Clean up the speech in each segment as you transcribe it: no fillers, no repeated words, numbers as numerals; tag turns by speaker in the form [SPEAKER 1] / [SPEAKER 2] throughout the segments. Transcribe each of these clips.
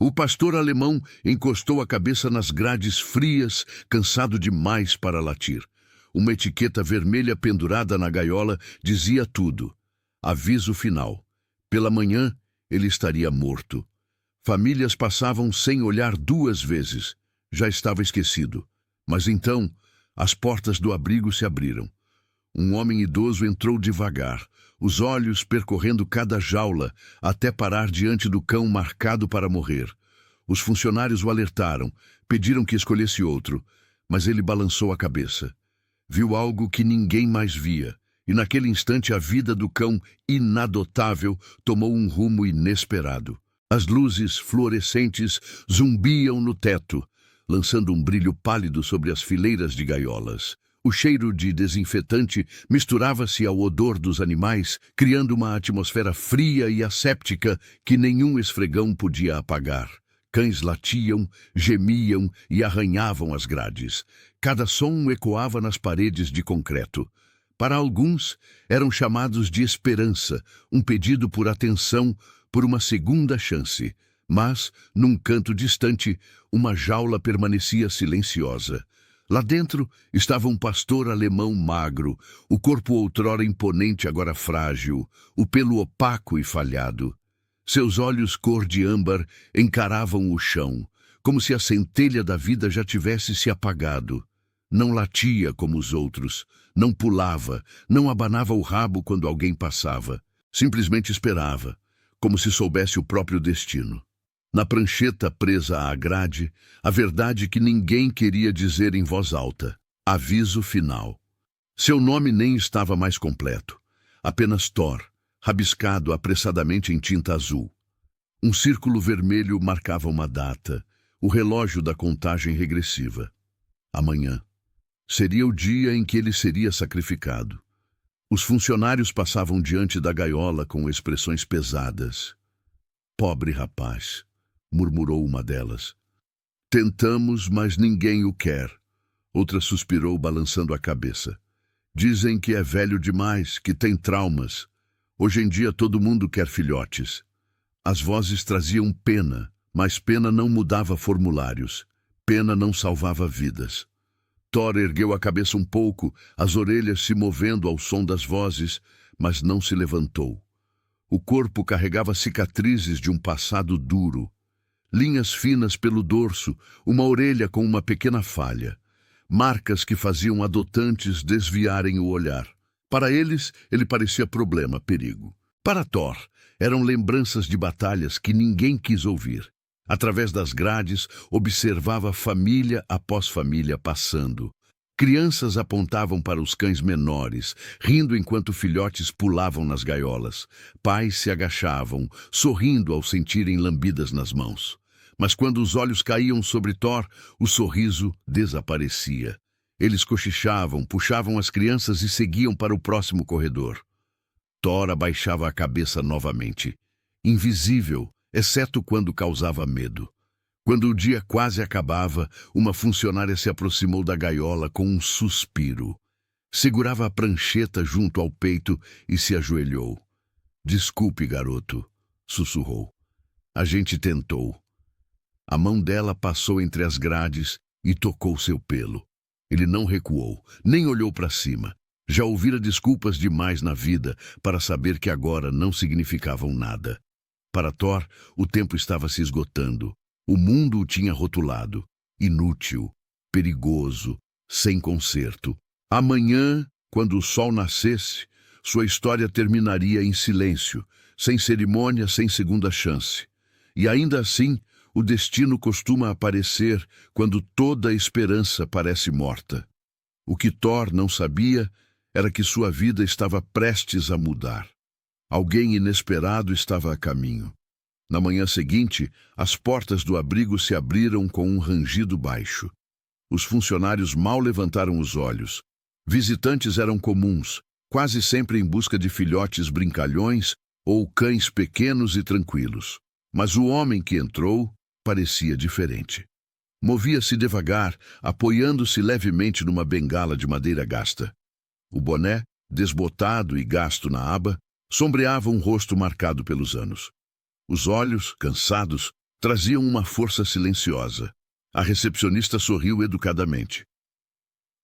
[SPEAKER 1] O pastor alemão encostou a cabeça nas grades frias, cansado demais para latir. Uma etiqueta vermelha pendurada na gaiola dizia tudo. Aviso final. Pela manhã, ele estaria morto. Famílias passavam sem olhar 2 vezes. Já estava esquecido. Mas então, as portas do abrigo se abriram. Um homem idoso entrou devagar, os olhos percorrendo cada jaula, até parar diante do cão marcado para morrer. Os funcionários o alertaram, pediram que escolhesse outro, mas ele balançou a cabeça. Viu algo que ninguém mais via, e naquele instante a vida do cão inadotável tomou um rumo inesperado. As luzes fluorescentes zumbiam no teto, lançando um brilho pálido sobre as fileiras de gaiolas. O cheiro de desinfetante misturava-se ao odor dos animais, criando uma atmosfera fria e asséptica que nenhum esfregão podia apagar. Cães latiam, gemiam e arranhavam as grades. Cada som ecoava nas paredes de concreto. Para alguns, eram chamados de esperança, um pedido por atenção, por uma segunda chance. Mas, num canto distante, uma jaula permanecia silenciosa. Lá dentro estava um pastor alemão magro, o corpo outrora imponente, agora frágil, o pelo opaco e falhado. Seus olhos cor de âmbar encaravam o chão, como se a centelha da vida já tivesse se apagado. Não latia como os outros, não pulava, não abanava o rabo quando alguém passava. Simplesmente esperava, como se soubesse o próprio destino. Na prancheta presa à grade, a verdade que ninguém queria dizer em voz alta. Aviso final. Seu nome nem estava mais completo. Apenas Thor, rabiscado apressadamente em tinta azul. Um círculo vermelho marcava uma data, o relógio da contagem regressiva. Amanhã. Seria o dia em que ele seria sacrificado. Os funcionários passavam diante da gaiola com expressões pesadas. Pobre rapaz, murmurou uma delas. Tentamos, mas ninguém o quer. Outra suspirou, balançando a cabeça. Dizem que é velho demais, que tem traumas. Hoje em dia todo mundo quer filhotes. As vozes traziam pena, mas pena não mudava formulários. Pena não salvava vidas. Thor ergueu a cabeça um pouco, as orelhas se movendo ao som das vozes, mas não se levantou. O corpo carregava cicatrizes de um passado duro. Linhas finas pelo dorso, uma orelha com uma pequena falha. Marcas que faziam adotantes desviarem o olhar. Para eles, ele parecia problema, perigo. Para Thor, eram lembranças de batalhas que ninguém quis ouvir. Através das grades, observava família após família passando. Crianças apontavam para os cães menores, rindo enquanto filhotes pulavam nas gaiolas. Pais se agachavam, sorrindo ao sentirem lambidas nas mãos. Mas quando os olhos caíam sobre Thor, o sorriso desaparecia. Eles cochichavam, puxavam as crianças e seguiam para o próximo corredor. Thor abaixava a cabeça novamente. Invisível, exceto quando causava medo. Quando o dia quase acabava, uma funcionária se aproximou da gaiola com um suspiro. Segurava a prancheta junto ao peito e se ajoelhou. Desculpe, garoto, sussurrou. A gente tentou. A mão dela passou entre as grades e tocou seu pelo. Ele não recuou, nem olhou para cima. Já ouvira desculpas demais na vida para saber que agora não significavam nada. Para Thor, o tempo estava se esgotando. O mundo o tinha rotulado. Inútil, perigoso, sem conserto. Amanhã, quando o sol nascesse, sua história terminaria em silêncio, sem cerimônia, sem segunda chance. E ainda assim, o destino costuma aparecer quando toda a esperança parece morta. O que Thor não sabia era que sua vida estava prestes a mudar. Alguém inesperado estava a caminho. Na manhã seguinte, as portas do abrigo se abriram com um rangido baixo. Os funcionários mal levantaram os olhos. Visitantes eram comuns, quase sempre em busca de filhotes brincalhões ou cães pequenos e tranquilos. Mas o homem que entrou parecia diferente. Movia-se devagar, apoiando-se levemente numa bengala de madeira gasta. O boné, desbotado e gasto na aba, sombreava um rosto marcado pelos anos. Os olhos, cansados, Traziam uma força silenciosa. A recepcionista sorriu educadamente.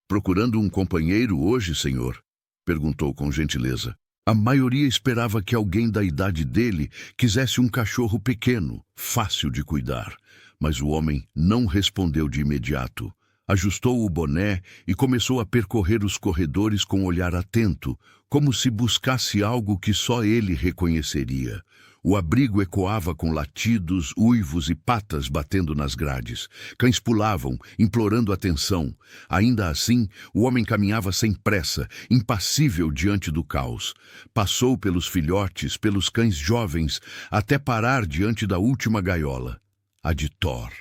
[SPEAKER 1] "Procurando um companheiro hoje, senhor?" perguntou com gentileza. A maioria esperava que alguém da idade dele quisesse um cachorro pequeno, fácil de cuidar. Mas o homem não respondeu de imediato. Ajustou o boné e começou a percorrer os corredores com um olhar atento, como se buscasse algo que só ele reconheceria. O abrigo ecoava com latidos, uivos e patas batendo nas grades. Cães pulavam, implorando atenção. Ainda assim, o homem caminhava sem pressa, impassível diante do caos. Passou pelos filhotes, pelos cães jovens, até parar diante da última gaiola, a de Thor.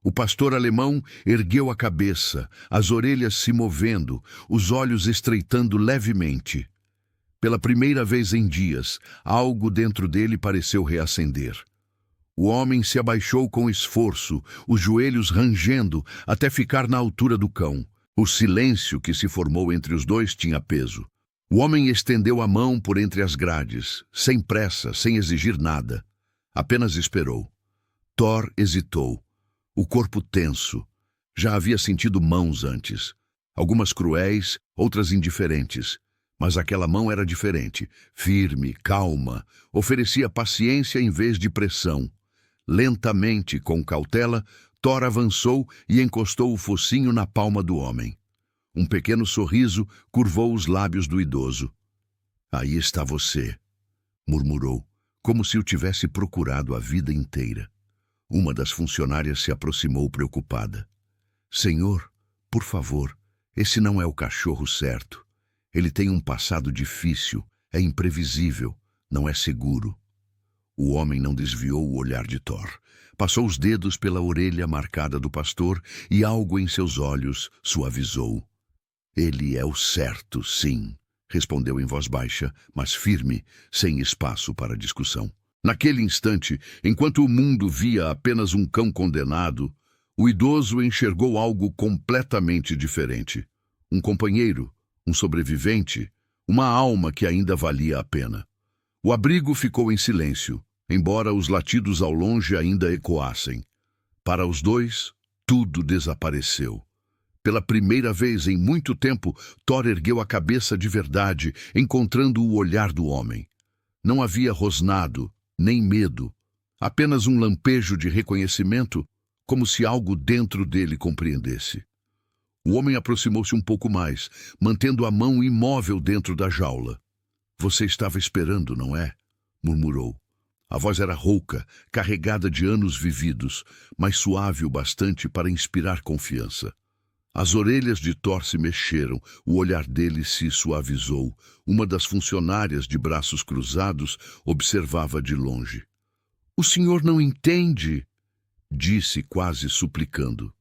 [SPEAKER 1] O pastor alemão ergueu a cabeça, as orelhas se movendo, os olhos estreitando levemente. Pela primeira vez em dias, algo dentro dele pareceu reacender. O homem se abaixou com esforço, os joelhos rangendo até ficar na altura do cão. O silêncio que se formou entre os dois tinha peso. O homem estendeu a mão por entre as grades, sem pressa, sem exigir nada. Apenas esperou. Thor hesitou, o corpo tenso. Já havia sentido mãos antes. Algumas cruéis, outras indiferentes. Mas aquela mão era diferente, firme, calma, oferecia paciência em vez de pressão. Lentamente, com cautela, Thor avançou e encostou o focinho na palma do homem. Um pequeno sorriso curvou os lábios do idoso. "Aí está você", murmurou, como se o tivesse procurado a vida inteira. Uma das funcionárias se aproximou preocupada. "Senhor, por favor, esse não é o cachorro certo. Ele tem um passado difícil, é imprevisível, não é seguro." O homem não desviou o olhar de Thor. Passou os dedos pela orelha marcada do pastor e algo em seus olhos suavizou. "Ele é o certo, sim", respondeu em voz baixa, mas firme, sem espaço para discussão. Naquele instante, enquanto o mundo via apenas um cão condenado, o idoso enxergou algo completamente diferente. Um companheiro, um sobrevivente, uma alma que ainda valia a pena. O abrigo ficou em silêncio, embora os latidos ao longe ainda ecoassem. Para os dois, tudo desapareceu. Pela primeira vez em muito tempo, Thor ergueu a cabeça de verdade, encontrando o olhar do homem. Não havia rosnado, nem medo, apenas um lampejo de reconhecimento, como se algo dentro dele compreendesse. O homem aproximou-se um pouco mais, mantendo a mão imóvel dentro da jaula. "Você estava esperando, não é?" murmurou. A voz era rouca, carregada de anos vividos, mas suave o bastante para inspirar confiança. As orelhas de Thor se mexeram, o olhar dele se suavizou. Uma das funcionárias de braços cruzados observava de longe. "O senhor não entende?" disse, quase suplicando.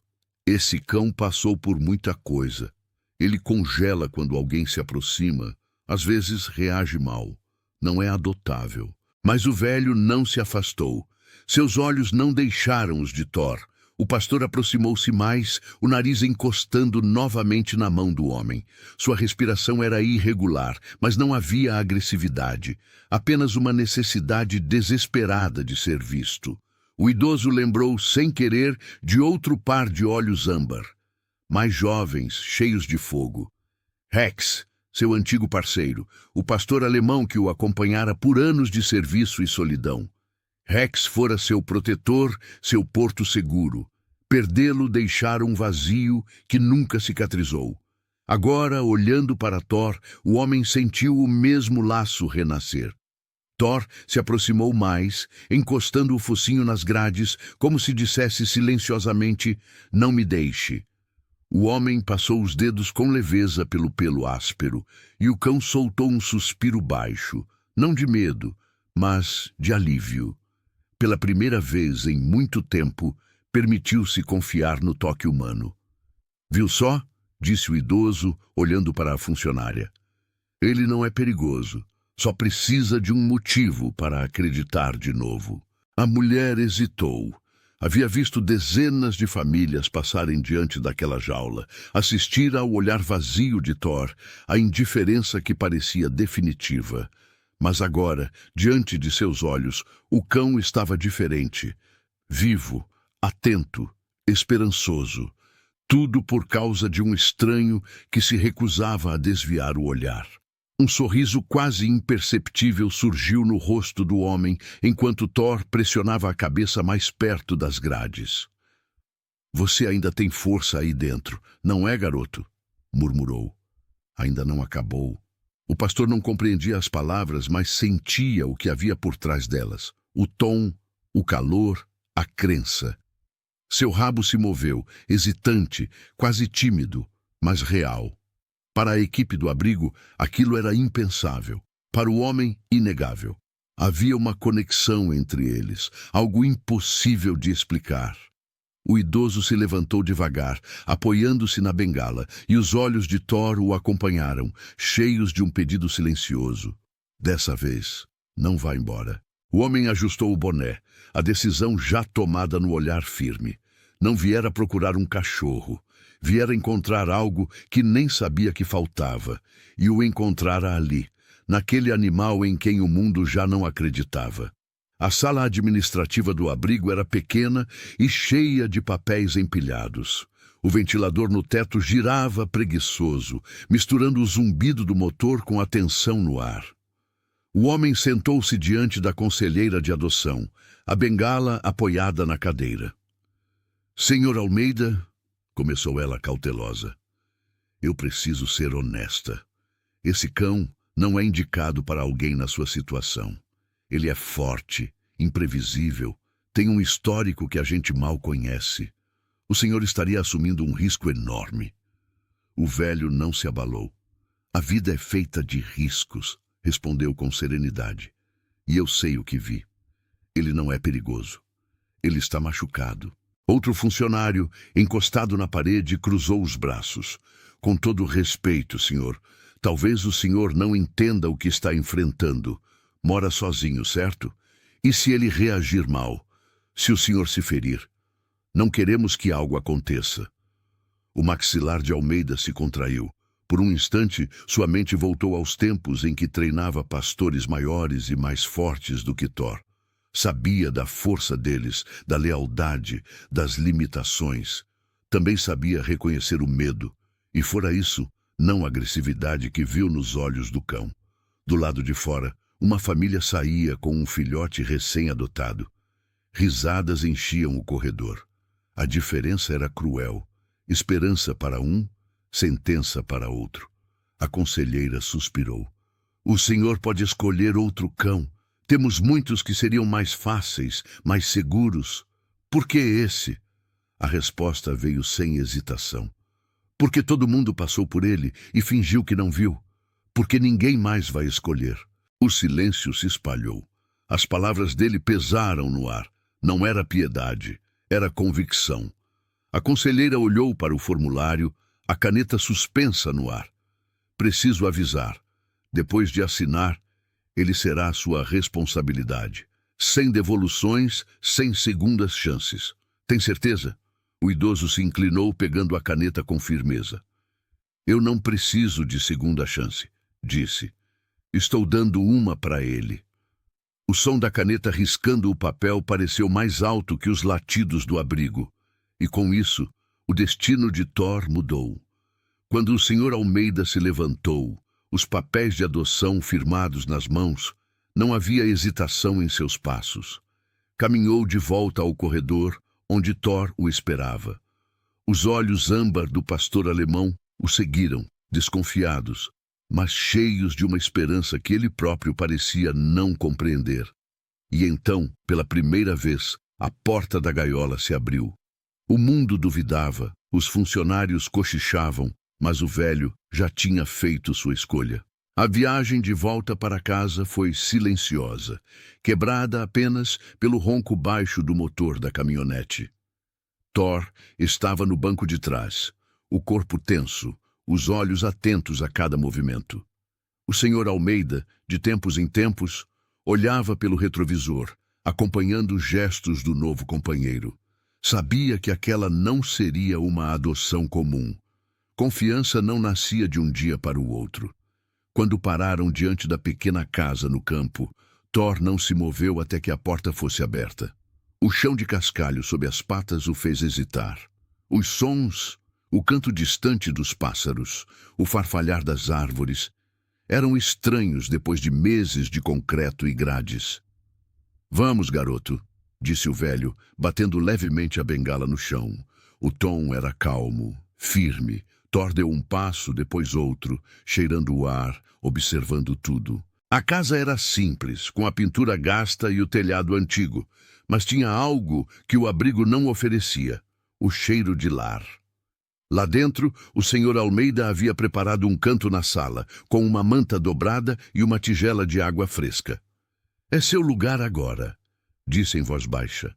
[SPEAKER 1] "Esse cão passou por muita coisa. Ele congela quando alguém se aproxima, às vezes reage mal. Não é adotável." Mas o velho não se afastou. Seus olhos não deixaram os de Thor. O pastor aproximou-se mais, o nariz encostando novamente na mão do homem. Sua respiração era irregular, mas não havia agressividade. Apenas uma necessidade desesperada de ser visto. O idoso lembrou, sem querer, de outro par de olhos âmbar, mais jovens, cheios de fogo. Rex, seu antigo parceiro, o pastor alemão que o acompanhara por anos de serviço e solidão. Rex fora seu protetor, seu porto seguro. Perdê-lo deixara um vazio que nunca cicatrizou. Agora, olhando para Thor, o homem sentiu o mesmo laço renascer. Thor se aproximou mais, encostando o focinho nas grades, como se dissesse silenciosamente, "Não me deixe." O homem passou os dedos com leveza pelo pelo áspero, e o cão soltou um suspiro baixo, não de medo, mas de alívio. Pela primeira vez em muito tempo, permitiu-se confiar no toque humano. "Viu só?" disse o idoso, olhando para a funcionária. "Ele não é perigoso. Só precisa de um motivo para acreditar de novo." A mulher hesitou. Havia visto dezenas de famílias passarem diante daquela jaula, assistir ao olhar vazio de Thor, a indiferença que parecia definitiva. Mas agora, diante de seus olhos, o cão estava diferente. vivo, atento, esperançoso. Tudo por causa de um estranho que se recusava a desviar o olhar. Um sorriso quase imperceptível surgiu no rosto do homem enquanto Thor pressionava a cabeça mais perto das grades. Você ainda tem força aí dentro, não é, garoto? Murmurou. Ainda não acabou. O pastor não compreendia as palavras, mas sentia o que havia por trás delas. O tom, o calor, a crença. Seu rabo se moveu, hesitante, quase tímido, mas real. Para a equipe do abrigo, aquilo era impensável. Para o homem, inegável. Havia uma conexão entre eles, algo impossível de explicar. O idoso se levantou devagar, apoiando-se na bengala, e os olhos de Thor o acompanharam, cheios de um pedido silencioso. Dessa vez, não vá embora. O homem ajustou o boné, a decisão já tomada no olhar firme. Não viera procurar um cachorro. Viera encontrar algo que nem sabia que faltava, e o encontrara ali, naquele animal em quem o mundo já não acreditava. A sala administrativa do abrigo era pequena e cheia de papéis empilhados. O ventilador no teto girava preguiçoso, misturando o zumbido do motor com a tensão no ar. O homem sentou-se diante da conselheira de adoção, a bengala apoiada na cadeira. Senhor Almeida, começou ela cautelosa, eu preciso ser honesta. Esse cão não é indicado para alguém na sua situação. Ele é forte, imprevisível, tem um histórico que a gente mal conhece. O senhor estaria assumindo um risco enorme. O velho não se abalou. A vida é feita de riscos, respondeu com serenidade. E eu sei o que vi. Ele não é perigoso. Ele está machucado. Outro funcionário, encostado na parede, cruzou os braços. Com todo respeito, senhor, talvez o senhor não entenda o que está enfrentando. Mora sozinho, certo? E se ele reagir mal? Se o senhor se ferir? Não queremos que algo aconteça. O maxilar de Almeida se contraiu. Por um instante, sua mente voltou aos tempos em que treinava pastores maiores e mais fortes do que Thor. Sabia da força deles, da lealdade, das limitações. Também sabia reconhecer o medo. E fora isso, não a agressividade que viu nos olhos do cão. Do lado de fora, uma família saía com um filhote recém-adotado. Risadas enchiam o corredor. A diferença era cruel. Esperança para um, sentença para outro. A conselheira suspirou. O senhor pode escolher outro cão. Temos muitos que seriam mais fáceis, mais seguros. Por que esse? A resposta veio sem hesitação. Porque todo mundo passou por ele e fingiu que não viu. Porque ninguém mais vai escolher. O silêncio se espalhou. As palavras dele pesaram no ar. Não era piedade, era convicção. A conselheira olhou para o formulário, a caneta suspensa no ar. Preciso avisar. Depois de assinar, ele será sua responsabilidade. Sem devoluções, sem segundas chances. Tem certeza? O idoso se inclinou, pegando a caneta com firmeza. Eu não preciso de segunda chance, disse. Estou dando uma para ele. O som da caneta riscando o papel pareceu mais alto que os latidos do abrigo. E com isso, o destino de Thor mudou. Quando o senhor Almeida se levantou, os papéis de adoção firmados nas mãos, não havia hesitação em seus passos. Caminhou de volta ao corredor, onde Thor o esperava. Os olhos âmbar do pastor alemão o seguiram, desconfiados, mas cheios de uma esperança que ele próprio parecia não compreender. E então, pela primeira vez, a porta da gaiola se abriu. O mundo duvidava, os funcionários cochichavam, mas o velho já tinha feito sua escolha. A viagem de volta para casa foi silenciosa, quebrada apenas pelo ronco baixo do motor da caminhonete. Thor estava no banco de trás, o corpo tenso, os olhos atentos a cada movimento. O senhor Almeida, de tempos em tempos, olhava pelo retrovisor, acompanhando os gestos do novo companheiro. Sabia que aquela não seria uma adoção comum. Confiança não nascia de um dia para o outro. Quando pararam diante da pequena casa no campo, Thor não se moveu até que a porta fosse aberta. O chão de cascalho sob as patas o fez hesitar. Os sons, o canto distante dos pássaros, o farfalhar das árvores, eram estranhos depois de meses de concreto e grades. Vamos, garoto, disse o velho, batendo levemente a bengala no chão. O tom era calmo, firme. Thor deu um passo, depois outro, cheirando o ar, observando tudo. A casa era simples, com a pintura gasta e o telhado antigo, mas tinha algo que o abrigo não oferecia: o cheiro de lar. Lá dentro, o senhor Almeida havia preparado um canto na sala, com uma manta dobrada e uma tigela de água fresca. É seu lugar agora, disse em voz baixa.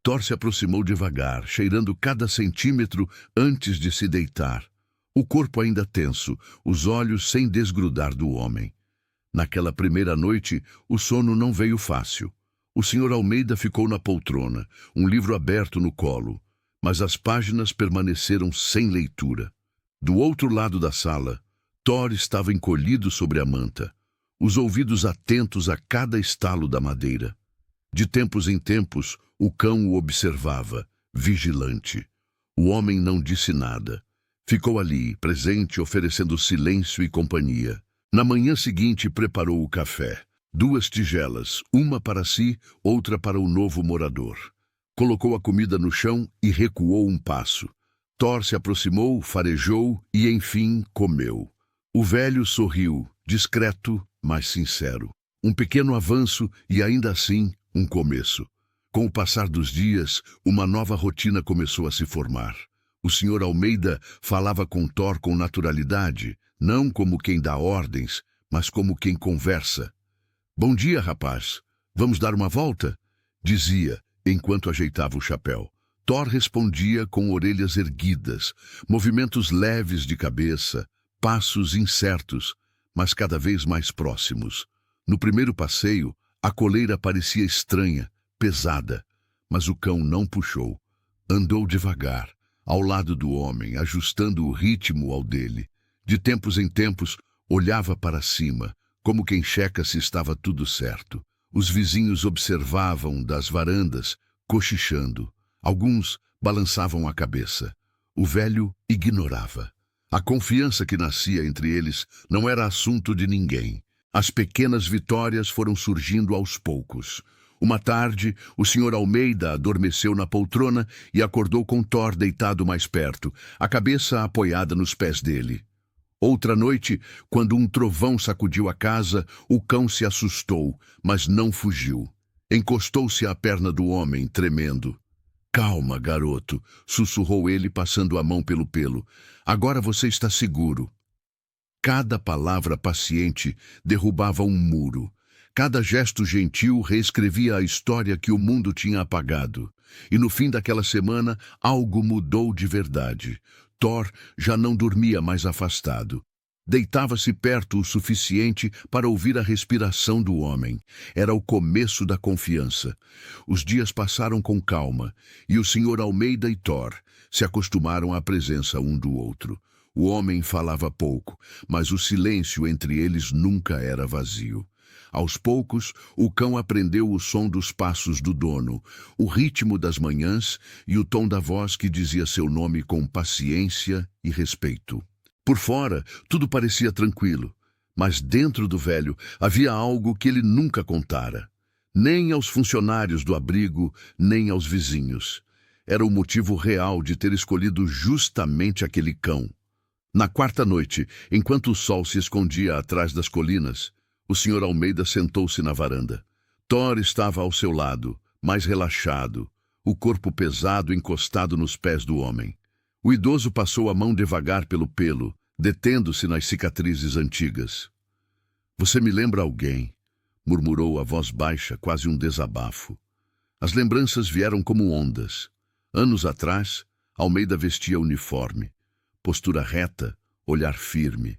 [SPEAKER 1] Thor se aproximou devagar, cheirando cada centímetro antes de se deitar. O corpo ainda tenso, os olhos sem desgrudar do homem. Naquela primeira noite, o sono não veio fácil. O senhor Almeida ficou na poltrona, um livro aberto no colo, mas as páginas permaneceram sem leitura. Do outro lado da sala, Thor estava encolhido sobre a manta, os ouvidos atentos a cada estalo da madeira. De tempos em tempos, o cão o observava, vigilante. O homem não disse nada. Ficou ali, presente, oferecendo silêncio e companhia. Na manhã seguinte, preparou o café. 2 tigelas, uma para si, outra para o novo morador. Colocou a comida no chão e recuou um passo. Thor se aproximou, farejou e, enfim, comeu. O velho sorriu, discreto, mas sincero. Um pequeno avanço e, ainda assim, um começo. Com o passar dos dias, uma nova rotina começou a se formar. O senhor Almeida falava com Thor com naturalidade, não como quem dá ordens, mas como quem conversa. Bom dia, rapaz. Vamos dar uma volta? Dizia, enquanto ajeitava o chapéu. Thor respondia com orelhas erguidas, movimentos leves de cabeça, passos incertos, mas cada vez mais próximos. No primeiro passeio, a coleira parecia estranha, pesada, mas o cão não puxou. Andou devagar, ao lado do homem, ajustando o ritmo ao dele. De tempos em tempos, olhava para cima, como quem checa se estava tudo certo. Os vizinhos observavam das varandas, cochichando. Alguns balançavam a cabeça. O velho ignorava. A confiança que nascia entre eles não era assunto de ninguém. As pequenas vitórias foram surgindo aos poucos. Uma tarde, o senhor Almeida adormeceu na poltrona e acordou com Thor deitado mais perto, a cabeça apoiada nos pés dele. Outra noite, quando um trovão sacudiu a casa, o cão se assustou, mas não fugiu. Encostou-se à perna do homem, tremendo. Calma, garoto, sussurrou ele, passando a mão pelo pelo. Agora você está seguro. Cada palavra paciente derrubava um muro. Cada gesto gentil reescrevia a história que o mundo tinha apagado. E no fim daquela semana, algo mudou de verdade. Thor já não dormia mais afastado. Deitava-se perto o suficiente para ouvir a respiração do homem. Era o começo da confiança. Os dias passaram com calma, e o senhor Almeida e Thor se acostumaram à presença um do outro. O homem falava pouco, mas o silêncio entre eles nunca era vazio. Aos poucos, o cão aprendeu o som dos passos do dono, o ritmo das manhãs e o tom da voz que dizia seu nome com paciência e respeito. Por fora, tudo parecia tranquilo, mas dentro do velho havia algo que ele nunca contara. Nem aos funcionários do abrigo, nem aos vizinhos. Era o motivo real de ter escolhido justamente aquele cão. Na quarta noite, enquanto o sol se escondia atrás das colinas, o senhor Almeida sentou-se na varanda. Thor estava ao seu lado, mais relaxado, o corpo pesado encostado nos pés do homem. O idoso passou a mão devagar pelo pelo, detendo-se nas cicatrizes antigas. Você me lembra alguém, murmurou a voz baixa, quase um desabafo. As lembranças vieram como ondas. Anos atrás, Almeida vestia uniforme, postura reta, olhar firme.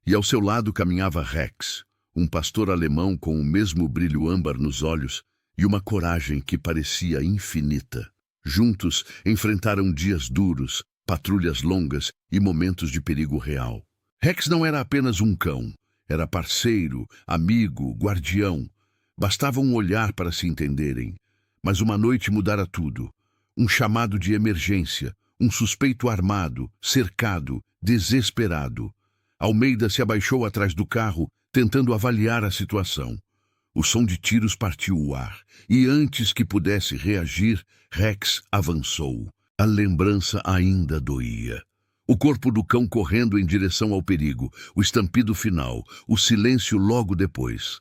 [SPEAKER 1] E ao seu lado caminhava Rex, um pastor alemão com o mesmo brilho âmbar nos olhos e uma coragem que parecia infinita. Juntos enfrentaram dias duros, patrulhas longas e momentos de perigo real. Rex não era apenas um cão, era parceiro, amigo, guardião. Bastava um olhar para se entenderem. Mas uma noite mudara tudo. Um chamado de emergência, um suspeito armado, cercado, desesperado. Almeida se abaixou atrás do carro, tentando avaliar a situação. O som de tiros partiu o ar, e antes que pudesse reagir, Rex avançou. A lembrança ainda doía. O corpo do cão correndo em direção ao perigo, o estampido final, o silêncio logo depois.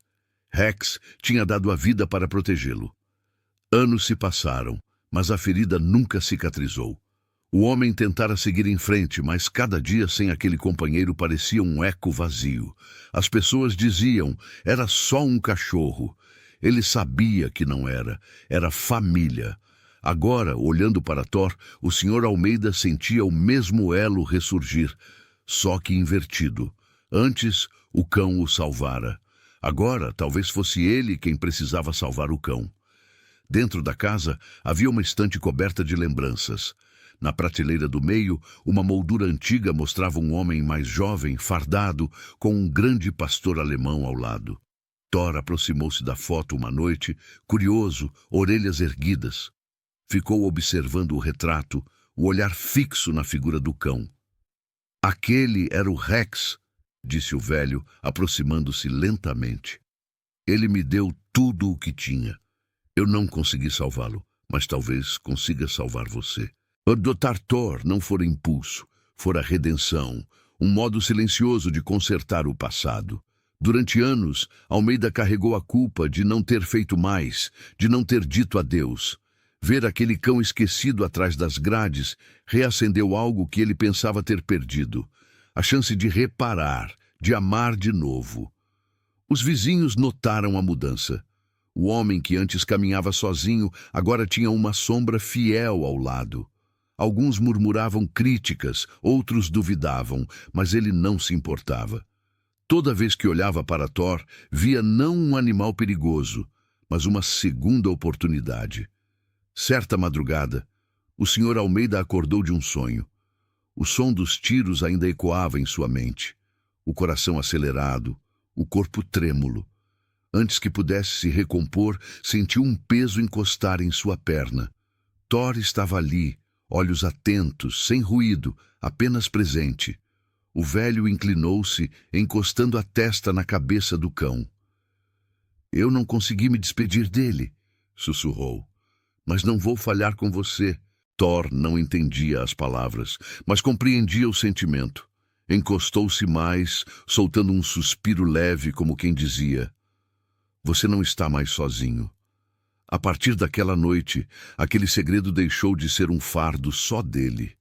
[SPEAKER 1] Rex tinha dado a vida para protegê-lo. Anos se passaram, mas a ferida nunca cicatrizou. O homem tentara seguir em frente, mas cada dia sem aquele companheiro parecia um eco vazio. As pessoas diziam, era só um cachorro. Ele sabia que não era, era família. Agora, olhando para Thor, o Sr. Almeida sentia o mesmo elo ressurgir, só que invertido. Antes, o cão o salvara. Agora, talvez fosse ele quem precisava salvar o cão. Dentro da casa, havia uma estante coberta de lembranças. Na prateleira do meio, uma moldura antiga mostrava um homem mais jovem, fardado, com um grande pastor alemão ao lado. Thor aproximou-se da foto uma noite, curioso, orelhas erguidas. Ficou observando o retrato, o olhar fixo na figura do cão. Aquele era o Rex, disse o velho, aproximando-se lentamente. Ele me deu tudo o que tinha. Eu não consegui salvá-lo, mas talvez consiga salvar você. Adotar Thor não fora impulso, fora redenção, um modo silencioso de consertar o passado. Durante anos, Almeida carregou a culpa de não ter feito mais, de não ter dito adeus. Ver aquele cão esquecido atrás das grades reacendeu algo que ele pensava ter perdido. A chance de reparar, de amar de novo. Os vizinhos notaram a mudança. O homem que antes caminhava sozinho agora tinha uma sombra fiel ao lado. Alguns murmuravam críticas, outros duvidavam, mas ele não se importava. Toda vez que olhava para Thor, via não um animal perigoso, mas uma segunda oportunidade. Certa madrugada, o Sr. Almeida acordou de um sonho. O som dos tiros ainda ecoava em sua mente. O coração acelerado, o corpo trêmulo. Antes que pudesse se recompor, sentiu um peso encostar em sua perna. Thor estava ali, olhos atentos, sem ruído, apenas presente. O velho inclinou-se, encostando a testa na cabeça do cão. Eu não consegui me despedir dele, sussurrou. Mas não vou falhar com você. Thor não entendia as palavras, mas compreendia o sentimento. Encostou-se mais, soltando um suspiro leve como quem dizia: você não está mais sozinho. A partir daquela noite, aquele segredo deixou de ser um fardo só dele.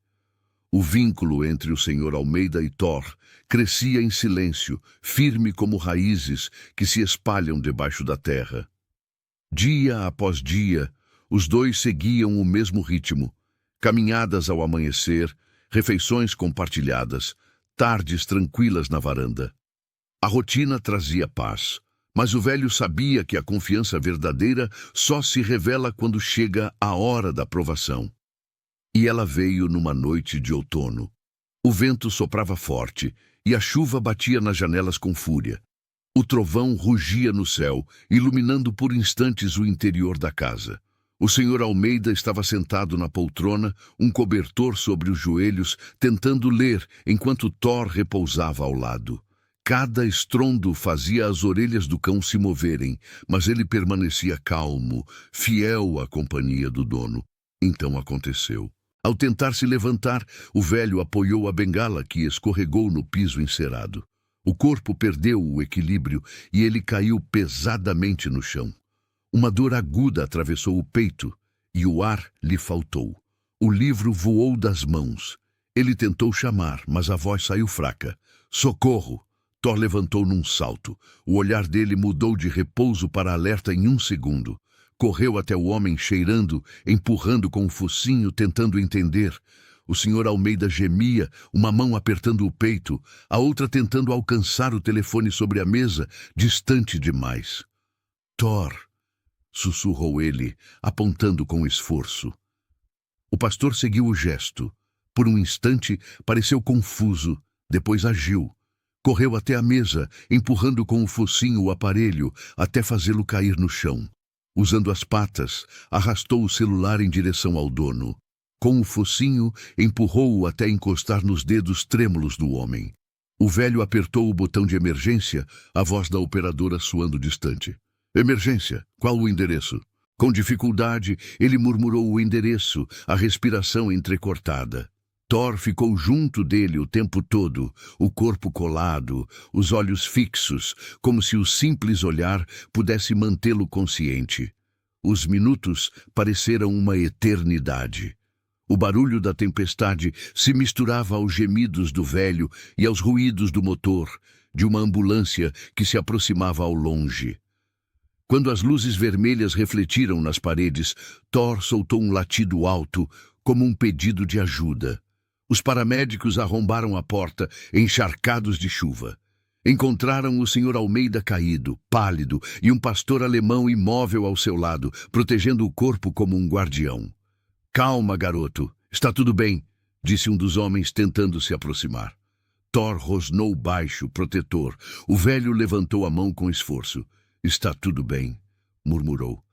[SPEAKER 1] O vínculo entre o Sr. Almeida e Thor crescia em silêncio, firme como raízes que se espalham debaixo da terra. Dia após dia, os dois seguiam o mesmo ritmo. Caminhadas ao amanhecer, refeições compartilhadas, tardes tranquilas na varanda. A rotina trazia paz. Mas o velho sabia que a confiança verdadeira só se revela quando chega a hora da provação. E ela veio numa noite de outono. O vento soprava forte e a chuva batia nas janelas com fúria. O trovão rugia no céu, iluminando por instantes o interior da casa. O Sr. Almeida estava sentado na poltrona, um cobertor sobre os joelhos, tentando ler, enquanto Thor repousava ao lado. Cada estrondo fazia as orelhas do cão se moverem, mas ele permanecia calmo, fiel à companhia do dono. Então aconteceu. Ao tentar se levantar, o velho apoiou a bengala que escorregou no piso encerado. O corpo perdeu o equilíbrio e ele caiu pesadamente no chão. Uma dor aguda atravessou o peito e o ar lhe faltou. O livro voou das mãos. Ele tentou chamar, mas a voz saiu fraca. Socorro! Thor levantou num salto. O olhar dele mudou de repouso para alerta em um segundo. Correu até o homem cheirando, empurrando com o focinho, tentando entender. O Sr. Almeida gemia, uma mão apertando o peito, a outra tentando alcançar o telefone sobre a mesa, distante demais. Thor, sussurrou ele, apontando com esforço. O pastor seguiu o gesto. Por um instante, pareceu confuso, depois agiu. Correu até a mesa, empurrando com o focinho o aparelho, até fazê-lo cair no chão. Usando as patas, arrastou o celular em direção ao dono. Com o focinho, empurrou-o até encostar nos dedos trêmulos do homem. O velho apertou o botão de emergência, a voz da operadora soando distante. Emergência, qual o endereço? Com dificuldade, ele murmurou o endereço, a respiração entrecortada. Thor ficou junto dele o tempo todo, o corpo colado, os olhos fixos, como se o simples olhar pudesse mantê-lo consciente. Os minutos pareceram uma eternidade. O barulho da tempestade se misturava aos gemidos do velho e aos ruídos do motor, de uma ambulância que se aproximava ao longe. Quando as luzes vermelhas refletiram nas paredes, Thor soltou um latido alto, como um pedido de ajuda. Os paramédicos arrombaram a porta, encharcados de chuva. Encontraram o Sr. Almeida caído, pálido, e um pastor alemão imóvel ao seu lado, protegendo o corpo como um guardião. Calma, garoto. Está tudo bem, disse um dos homens tentando se aproximar. Thor rosnou baixo, protetor. O velho levantou a mão com esforço. Está tudo bem, murmurou.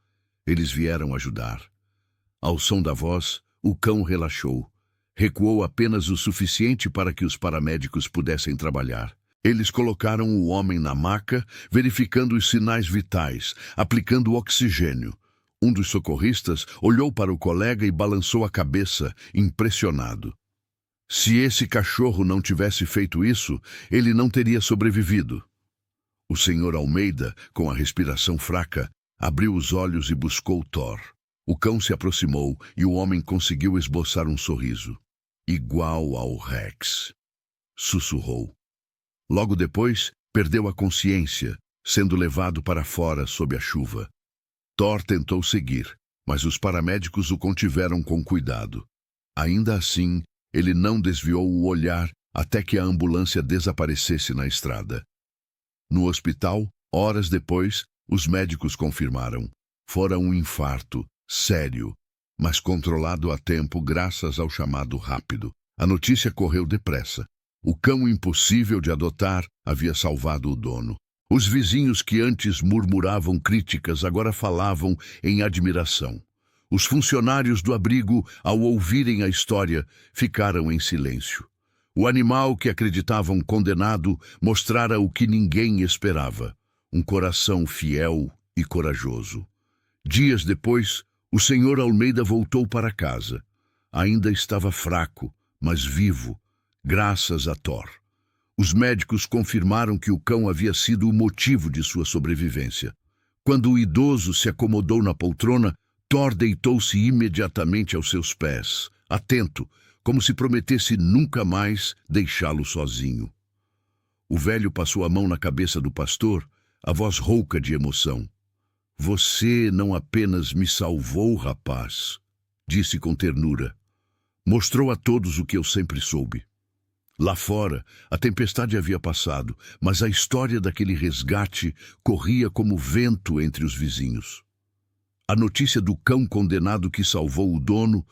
[SPEAKER 1] Eles vieram ajudar. Ao som da voz, o cão relaxou. Recuou apenas o suficiente para que os paramédicos pudessem trabalhar. Eles colocaram o homem na maca, verificando os sinais vitais, aplicando oxigênio. Um dos socorristas olhou para o colega e balançou a cabeça, impressionado. Se esse cachorro não tivesse feito isso, ele não teria sobrevivido. O Sr. Almeida, com a respiração fraca, abriu os olhos e buscou Thor. O cão se aproximou e o homem conseguiu esboçar um sorriso. Igual ao Rex, sussurrou. Logo depois, perdeu a consciência, sendo levado para fora sob a chuva. Thor tentou seguir, mas os paramédicos o contiveram com cuidado. Ainda assim, ele não desviou o olhar até que a ambulância desaparecesse na estrada. No hospital, horas depois, os médicos confirmaram. Fora um infarto, sério, mas controlado a tempo graças ao chamado rápido. A notícia correu depressa. O cão impossível de adotar havia salvado o dono. Os vizinhos que antes murmuravam críticas agora falavam em admiração. Os funcionários do abrigo, ao ouvirem a história, ficaram em silêncio. O animal que acreditavam condenado mostrara o que ninguém esperava: um coração fiel e corajoso. Dias depois, o Sr. Almeida voltou para casa. Ainda estava fraco, mas vivo, graças a Thor. Os médicos confirmaram que o cão havia sido o motivo de sua sobrevivência. Quando o idoso se acomodou na poltrona, Thor deitou-se imediatamente aos seus pés, atento, como se prometesse nunca mais deixá-lo sozinho. O velho passou a mão na cabeça do pastor, a voz rouca de emoção. Você não apenas me salvou, rapaz, disse com ternura. Mostrou a todos o que eu sempre soube. Lá fora, a tempestade havia passado, mas a história daquele resgate corria como vento entre os vizinhos. A notícia do cão condenado que salvou o dono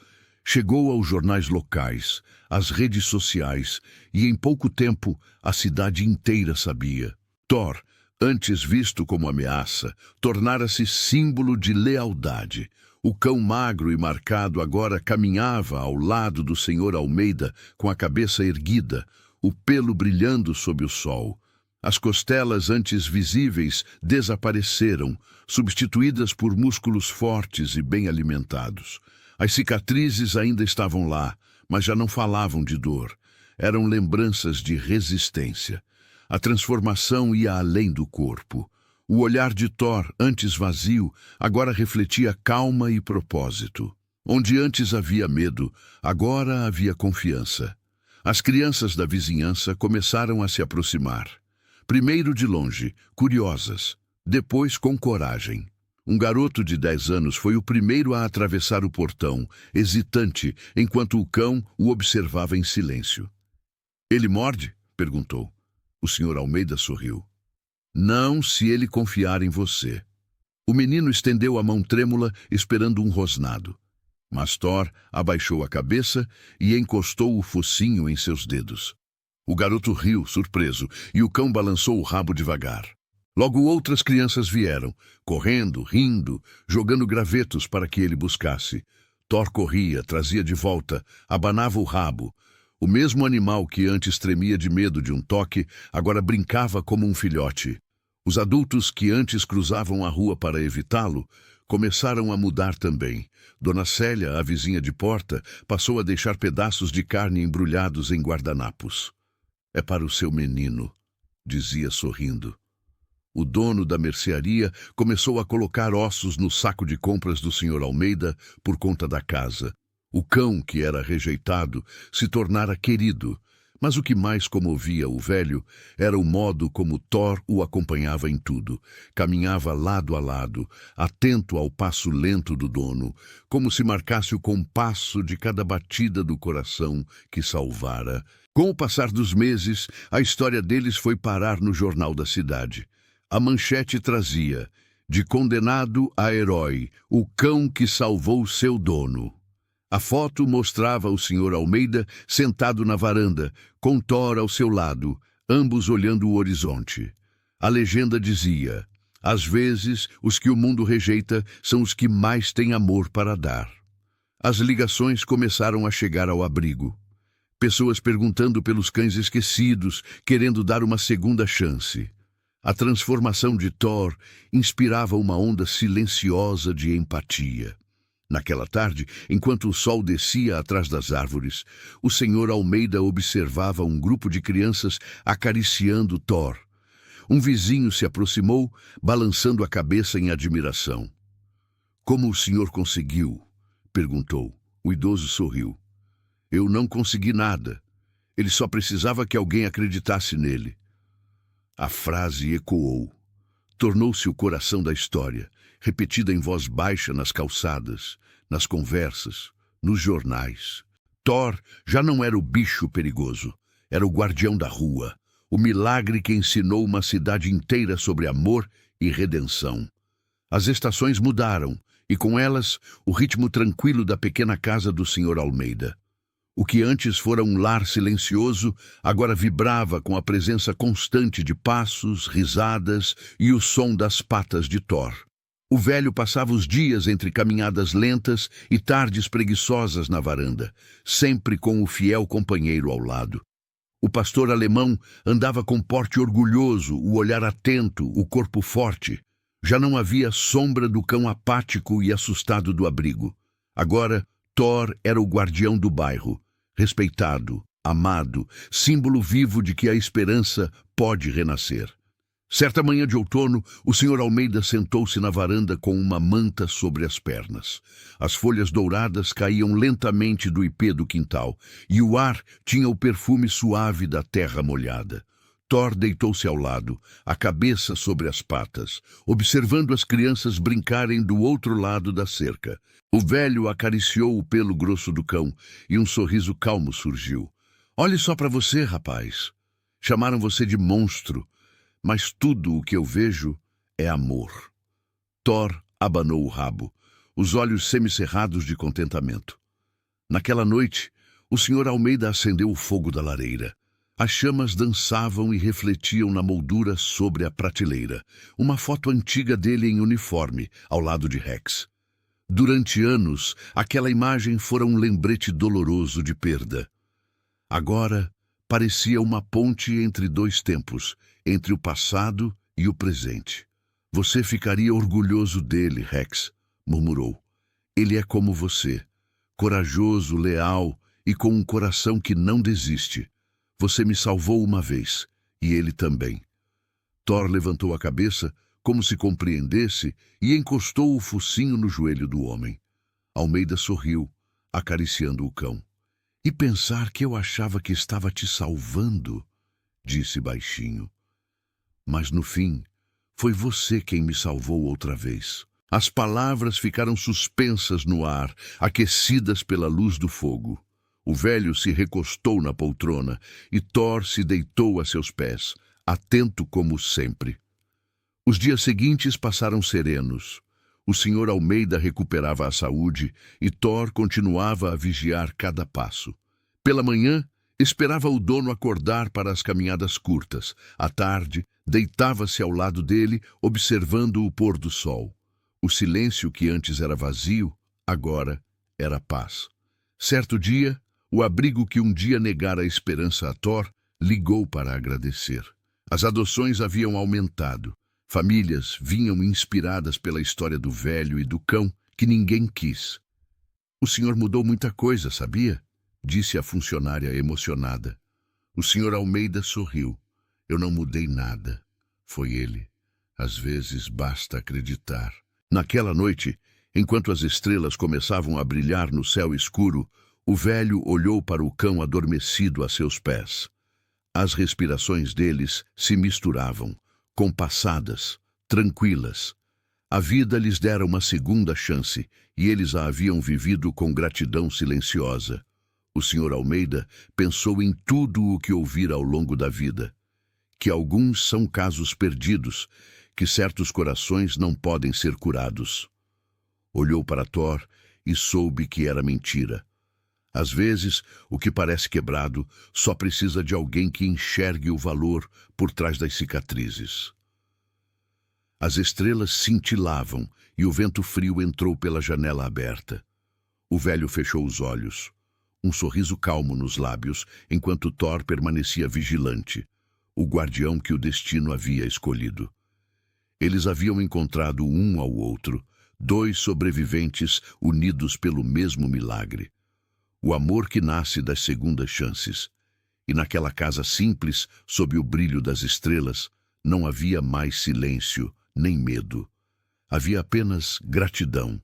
[SPEAKER 1] chegou aos jornais locais, às redes sociais, e em pouco tempo a cidade inteira sabia. Thor, antes visto como ameaça, tornara-se símbolo de lealdade. O cão magro e marcado agora caminhava ao lado do Sr. Almeida com a cabeça erguida, o pelo brilhando sob o sol. As costelas antes visíveis desapareceram, substituídas por músculos fortes e bem alimentados. As cicatrizes ainda estavam lá, mas já não falavam de dor. Eram lembranças de resistência. A transformação ia além do corpo. O olhar de Thor, antes vazio, agora refletia calma e propósito. Onde antes havia medo, agora havia confiança. As crianças da vizinhança começaram a se aproximar. Primeiro de longe, curiosas, depois com coragem. Um garoto de 10 anos foi o primeiro a atravessar o portão, hesitante, enquanto o cão o observava em silêncio. Ele morde? Perguntou. O Sr. Almeida sorriu. Não, se ele confiar em você. O menino estendeu a mão trêmula, esperando um rosnado. Mas Thor abaixou a cabeça e encostou o focinho em seus dedos. O garoto riu, surpreso, e o cão balançou o rabo devagar. Logo outras crianças vieram, correndo, rindo, jogando gravetos para que ele buscasse. Thor corria, trazia de volta, abanava o rabo. O mesmo animal que antes tremia de medo de um toque, agora brincava como um filhote. Os adultos que antes cruzavam a rua para evitá-lo, começaram a mudar também. Dona Célia, a vizinha de porta, passou a deixar pedaços de carne embrulhados em guardanapos. "É para o seu menino", dizia sorrindo. O dono da mercearia começou a colocar ossos no saco de compras do Sr. Almeida por conta da casa. O cão, que era rejeitado, se tornara querido, mas o que mais comovia o velho era o modo como Thor o acompanhava em tudo. Caminhava lado a lado, atento ao passo lento do dono, como se marcasse o compasso de cada batida do coração que salvara. Com o passar dos meses, a história deles foi parar no jornal da cidade. A manchete trazia: "De condenado a herói, o cão que salvou seu dono." A foto mostrava o Sr. Almeida sentado na varanda, com Thor ao seu lado, ambos olhando o horizonte. A legenda dizia: "Às vezes, os que o mundo rejeita são os que mais têm amor para dar." As ligações começaram a chegar ao abrigo. Pessoas perguntando pelos cães esquecidos, querendo dar uma segunda chance. A transformação de Thor inspirava uma onda silenciosa de empatia. Naquela tarde, enquanto o sol descia atrás das árvores, o Sr. Almeida observava um grupo de crianças acariciando Thor. Um vizinho se aproximou, balançando a cabeça em admiração. "Como o senhor conseguiu?" perguntou. O idoso sorriu. "Eu não consegui nada. Ele só precisava que alguém acreditasse nele." A frase ecoou. Tornou-se o coração da história, repetida em voz baixa nas calçadas, nas conversas, nos jornais. Thor já não era o bicho perigoso, era o guardião da rua, o milagre que ensinou uma cidade inteira sobre amor e redenção. As estações mudaram, e com elas o ritmo tranquilo da pequena casa do Sr. Almeida. O que antes fora um lar silencioso, agora vibrava com a presença constante de passos, risadas e o som das patas de Thor. O velho passava os dias entre caminhadas lentas e tardes preguiçosas na varanda, sempre com o fiel companheiro ao lado. O pastor alemão andava com porte orgulhoso, o olhar atento, o corpo forte. Já não havia sombra do cão apático e assustado do abrigo. Agora, Thor era o guardião do bairro, respeitado, amado, símbolo vivo de que a esperança pode renascer. Certa manhã de outono, o Sr. Almeida sentou-se na varanda com uma manta sobre as pernas. As folhas douradas caíam lentamente do ipê do quintal, e o ar tinha o perfume suave da terra molhada. Thor deitou-se ao lado, a cabeça sobre as patas, observando as crianças brincarem do outro lado da cerca. O velho acariciou o pelo grosso do cão e um sorriso calmo surgiu. "Olhe só para você, rapaz. Chamaram você de monstro, mas tudo o que eu vejo é amor." Thor abanou o rabo, os olhos semicerrados de contentamento. Naquela noite, o Sr. Almeida acendeu o fogo da lareira. As chamas dançavam e refletiam na moldura sobre a prateleira, uma foto antiga dele em uniforme, ao lado de Rex. Durante anos, aquela imagem fora um lembrete doloroso de perda. Agora, parecia uma ponte entre dois tempos, entre o passado e o presente. "Você ficaria orgulhoso dele, Rex", murmurou. "Ele é como você, corajoso, leal e com um coração que não desiste. Você me salvou uma vez, e ele também." Thor levantou a cabeça, como se compreendesse, e encostou o focinho no joelho do homem. Almeida sorriu, acariciando o cão. "E pensar que eu achava que estava te salvando", disse baixinho. "Mas no fim, foi você quem me salvou outra vez." As palavras ficaram suspensas no ar, aquecidas pela luz do fogo. O velho se recostou na poltrona e Thor se deitou a seus pés, atento como sempre. Os dias seguintes passaram serenos. O Sr. Almeida recuperava a saúde e Thor continuava a vigiar cada passo. Pela manhã, esperava o dono acordar para as caminhadas curtas. À tarde, Deitava-se ao lado dele, observando o pôr do sol. O silêncio que antes era vazio, agora era paz. Certo dia, o abrigo que um dia negara a esperança a Thor ligou para agradecer. As adoções haviam aumentado. Famílias vinham inspiradas pela história do velho e do cão que ninguém quis. "O senhor mudou muita coisa, sabia?" disse a funcionária emocionada. O senhor Almeida sorriu. "Eu não mudei nada." Foi ele. "Às vezes basta acreditar." Naquela noite, enquanto as estrelas começavam a brilhar no céu escuro, o velho olhou para o cão adormecido a seus pés. As respirações deles se misturavam, compassadas, tranquilas. A vida lhes dera uma segunda chance e eles a haviam vivido com gratidão silenciosa. O Sr. Almeida pensou em tudo o que ouvira ao longo da vida. Que alguns são casos perdidos, que certos corações não podem ser curados. Olhou para Thor e soube que era mentira. Às vezes, o que parece quebrado só precisa de alguém que enxergue o valor por trás das cicatrizes. As estrelas cintilavam e o vento frio entrou pela janela aberta. O velho fechou os olhos, um sorriso calmo nos lábios, enquanto Thor permanecia vigilante, o guardião que o destino havia escolhido. Eles haviam encontrado um ao outro, dois sobreviventes unidos pelo mesmo milagre. O amor que nasce das segundas chances. E naquela casa simples, sob o brilho das estrelas, não havia mais silêncio, nem medo. Havia apenas gratidão.